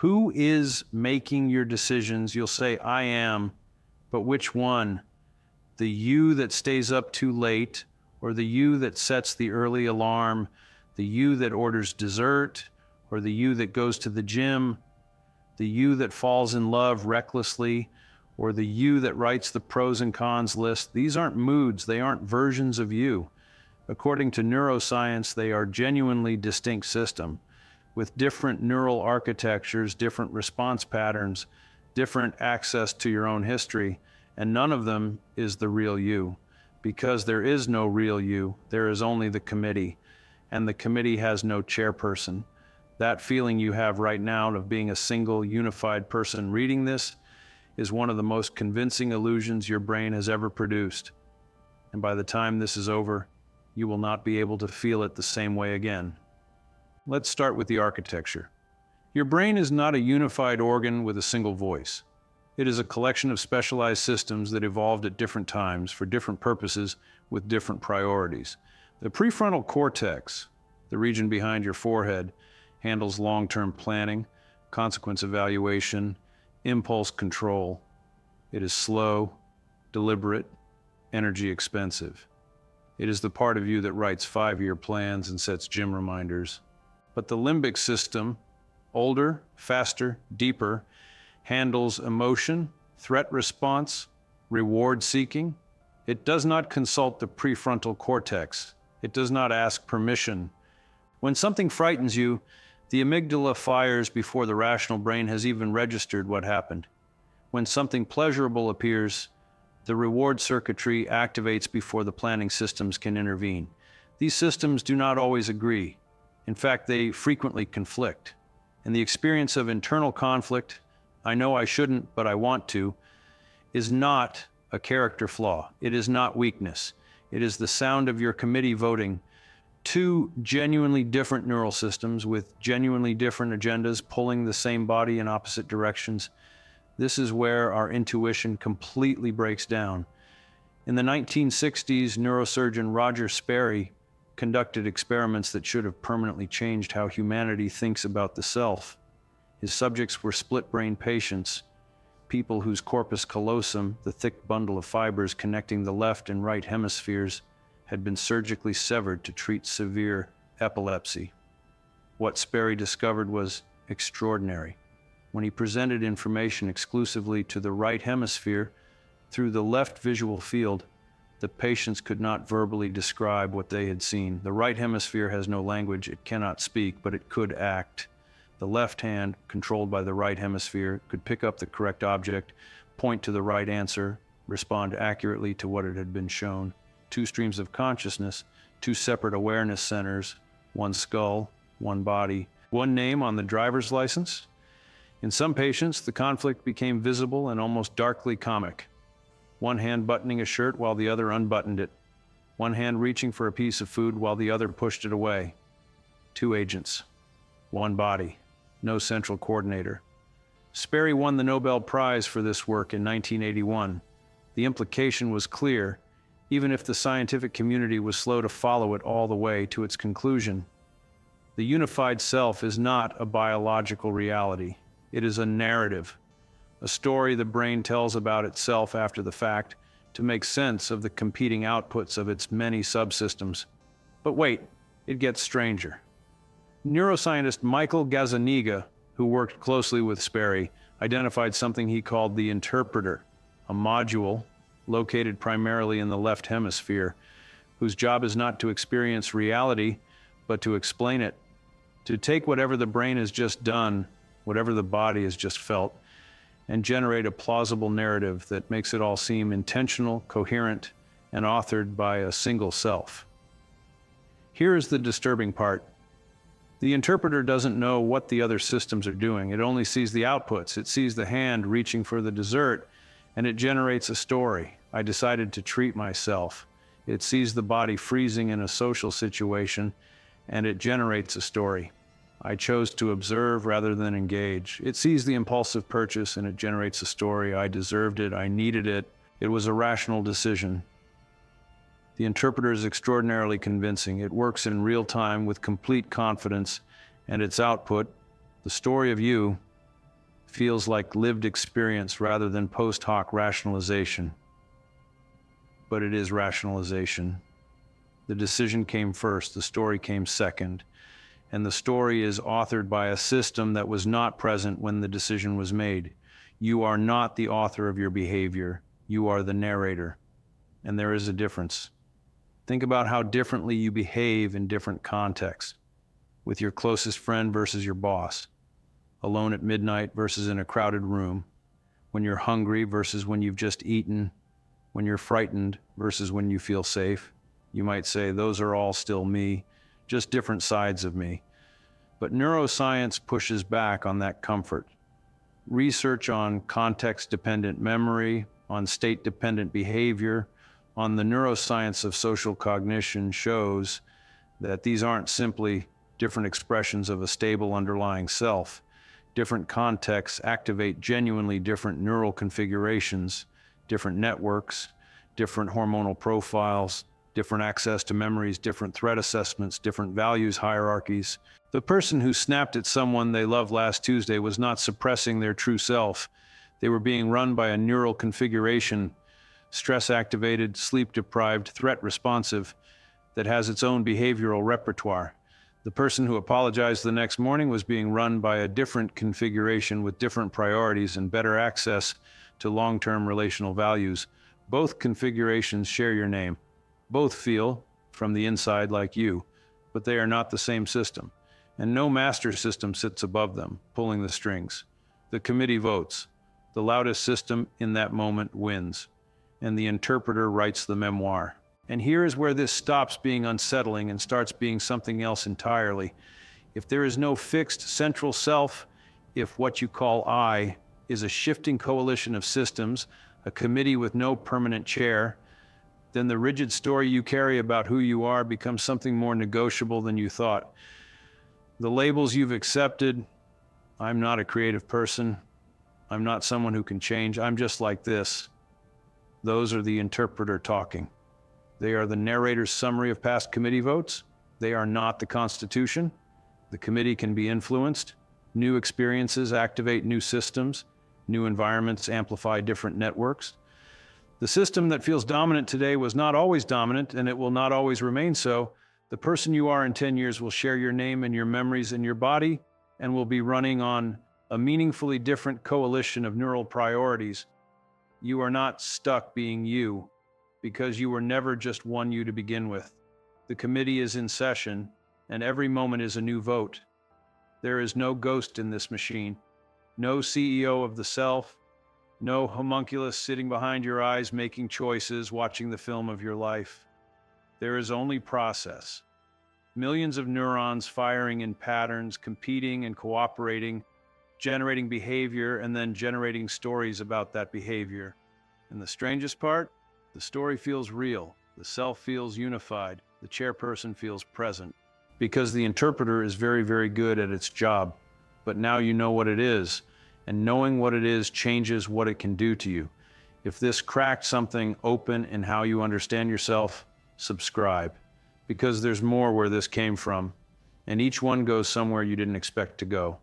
Who is making your decisions? You'll say, I am, but which one? The you that stays up too late, or the you that sets the early alarm, the you that orders dessert, or the you that goes to the gym, the you that falls in love recklessly, or the you that writes the pros and cons list? These aren't moods, they aren't versions of you. According to neuroscience, they are genuinely distinct systems with different neural architectures, different response patterns, different access to your own history, and none of them is the real you. Because there is no real you, there is only the committee, and the committee has no chairperson. That feeling you have right now of being a single, unified person reading this is one of the most convincing illusions your brain has ever produced. And by the time this is over, you will not be able to feel it the same way again. Let's start with the architecture. Your brain is not a unified organ with a single voice. It is a collection of specialized systems that evolved at different times for different purposes with different priorities. The prefrontal cortex, the region behind your forehead, handles long-term planning, consequence evaluation, impulse control. It is slow, deliberate, energy expensive. It is the part of you that writes 5-year plans and sets gym reminders. But the limbic system, older, faster, deeper, handles emotion, threat response, reward seeking. It does not consult the prefrontal cortex. It does not ask permission. When something frightens you, the amygdala fires before the rational brain has even registered what happened. When something pleasurable appears, the reward circuitry activates before the planning systems can intervene. These systems do not always agree. In fact, they frequently conflict. And the experience of internal conflict, I know I shouldn't, but I want to, is not a character flaw. It is not weakness. It is the sound of your committee voting. Two genuinely different neural systems with genuinely different agendas pulling the same body in opposite directions. This is where our intuition completely breaks down. In the 1960s, neurosurgeon Roger Sperry conducted experiments that should have permanently changed how humanity thinks about the self. His subjects were split-brain patients, people whose corpus callosum, the thick bundle of fibers connecting the left and right hemispheres, had been surgically severed to treat severe epilepsy. What Sperry discovered was extraordinary. When he presented information exclusively to the right hemisphere through the left visual field, the patients could not verbally describe what they had seen. The right hemisphere has no language, it cannot speak, but it could act. The left hand, controlled by the right hemisphere, could pick up the correct object, point to the right answer, respond accurately to what it had been shown. Two streams of consciousness, two separate awareness centers, one skull, one body, one name on the driver's license. In some patients, the conflict became visible and almost darkly comic. One hand buttoning a shirt while the other unbuttoned it. One hand reaching for a piece of food while the other pushed it away. Two agents, one body, no central coordinator. Sperry won the Nobel Prize for this work in 1981. The implication was clear, even if the scientific community was slow to follow it all the way to its conclusion. The unified self is not a biological reality. It is a narrative, a story the brain tells about itself after the fact to make sense of the competing outputs of its many subsystems. But wait, it gets stranger. Neuroscientist Michael Gazzaniga, who worked closely with Sperry, identified something he called the interpreter, a module located primarily in the left hemisphere, whose job is not to experience reality, but to explain it, to take whatever the brain has just done, whatever the body has just felt, and generate a plausible narrative that makes it all seem intentional, coherent, and authored by a single self. Here is the disturbing part. The interpreter doesn't know what the other systems are doing. It only sees the outputs. It sees the hand reaching for the dessert, and it generates a story. I decided to treat myself. It sees the body freezing in a social situation, and it generates a story. I chose to observe rather than engage. It sees the impulsive purchase and it generates a story. I deserved it. I needed it. It was a rational decision. The interpreter is extraordinarily convincing. It works in real time with complete confidence, and its output, the story of you, feels like lived experience rather than post hoc rationalization. But it is rationalization. The decision came first, the story came second, and the story is authored by a system that was not present when the decision was made. You are not the author of your behavior, you are the narrator, and there is a difference. Think about how differently you behave in different contexts, with your closest friend versus your boss, alone at midnight versus in a crowded room, when you're hungry versus when you've just eaten, when you're frightened versus when you feel safe. You might say, those are all still me, just different sides of me. But neuroscience pushes back on that comfort. Research on context-dependent memory, on state-dependent behavior, on the neuroscience of social cognition shows that these aren't simply different expressions of a stable underlying self. Different contexts activate genuinely different neural configurations, different networks, different hormonal profiles, different access to memories, different threat assessments, different values hierarchies. The person who snapped at someone they loved last Tuesday was not suppressing their true self. They were being run by a neural configuration, stress-activated, sleep-deprived, threat-responsive, that has its own behavioral repertoire. The person who apologized the next morning was being run by a different configuration with different priorities and better access to long-term relational values. Both configurations share your name. Both feel, from the inside, like you, but they are not the same system. And no master system sits above them, pulling the strings. The committee votes. The loudest system in that moment wins. And the interpreter writes the memoir. And here is where this stops being unsettling and starts being something else entirely. If there is no fixed central self, if what you call I is a shifting coalition of systems, a committee with no permanent chair, then the rigid story you carry about who you are becomes something more negotiable than you thought. The labels you've accepted, I'm not a creative person, I'm not someone who can change, I'm just like this. Those are the interpreter talking. They are the narrator's summary of past committee votes. They are not the Constitution. The committee can be influenced. New experiences activate new systems. New environments amplify different networks. The system that feels dominant today was not always dominant, and it will not always remain so. The person you are in 10 years will share your name and your memories and your body, and will be running on a meaningfully different coalition of neural priorities. You are not stuck being you, because you were never just one you to begin with. The committee is in session, and every moment is a new vote. There is no ghost in this machine, no CEO of the self, no homunculus sitting behind your eyes making choices, watching the film of your life. There is only process. Millions of neurons firing in patterns, competing and cooperating, generating behavior, and then generating stories about that behavior. And the strangest part? The story feels real. The self feels unified. The chairperson feels present. Because the interpreter is very, very good at its job. But now you know what it is. And knowing what it is changes what it can do to you. If this cracked something open in how you understand yourself, subscribe. Because there's more where this came from. And each one goes somewhere you didn't expect to go.